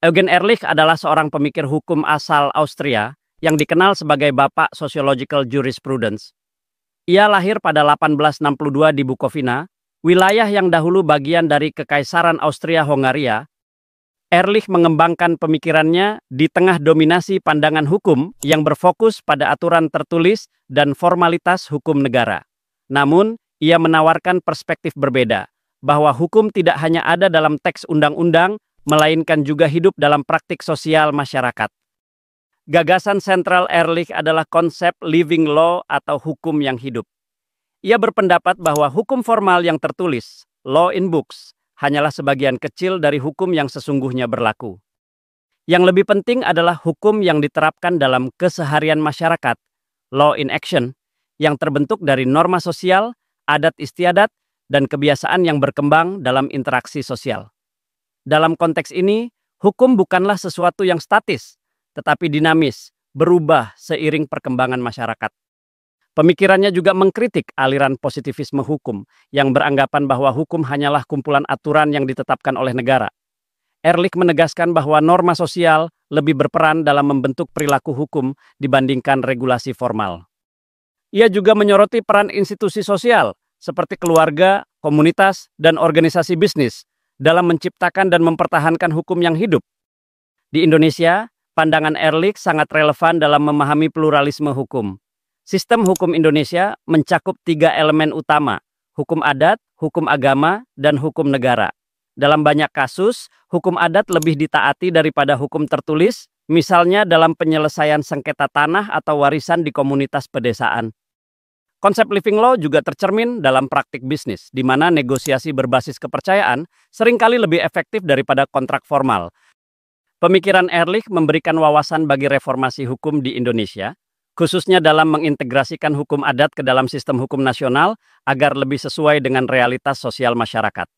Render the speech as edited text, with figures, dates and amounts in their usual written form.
Eugen Ehrlich adalah seorang pemikir hukum asal Austria yang dikenal sebagai Bapak Sociological Jurisprudence. Ia lahir pada 1862 di Bukovina, wilayah yang dahulu bagian dari Kekaisaran Austria-Hongaria. Ehrlich mengembangkan pemikirannya di tengah dominasi pandangan hukum yang berfokus pada aturan tertulis dan formalitas hukum negara. Namun, ia menawarkan perspektif berbeda, bahwa hukum tidak hanya ada dalam teks undang-undang, melainkan juga hidup dalam praktik sosial masyarakat. Gagasan sentral Ehrlich adalah konsep living law atau hukum yang hidup. Ia berpendapat bahwa hukum formal yang tertulis, law in books, hanyalah sebagian kecil dari hukum yang sesungguhnya berlaku. Yang lebih penting adalah hukum yang diterapkan dalam keseharian masyarakat, law in action, yang terbentuk dari norma sosial, adat istiadat, dan kebiasaan yang berkembang dalam interaksi sosial. Dalam konteks ini, hukum bukanlah sesuatu yang statis, tetapi dinamis, berubah seiring perkembangan masyarakat. Pemikirannya juga mengkritik aliran positivisme hukum yang beranggapan bahwa hukum hanyalah kumpulan aturan yang ditetapkan oleh negara. Ehrlich menegaskan bahwa norma sosial lebih berperan dalam membentuk perilaku hukum dibandingkan regulasi formal. Ia juga menyoroti peran institusi sosial seperti keluarga, komunitas, dan organisasi bisnis dalam menciptakan dan mempertahankan hukum yang hidup. Di Indonesia, pandangan Ehrlich sangat relevan dalam memahami pluralisme hukum. Sistem hukum Indonesia mencakup 3 elemen utama, hukum adat, hukum agama, dan hukum negara. Dalam banyak kasus, hukum adat lebih ditaati daripada hukum tertulis, misalnya dalam penyelesaian sengketa tanah atau warisan di komunitas pedesaan. Konsep living law juga tercermin dalam praktik bisnis, di mana negosiasi berbasis kepercayaan seringkali lebih efektif daripada kontrak formal. Pemikiran Ehrlich memberikan wawasan bagi reformasi hukum di Indonesia, khususnya dalam mengintegrasikan hukum adat ke dalam sistem hukum nasional agar lebih sesuai dengan realitas sosial masyarakat.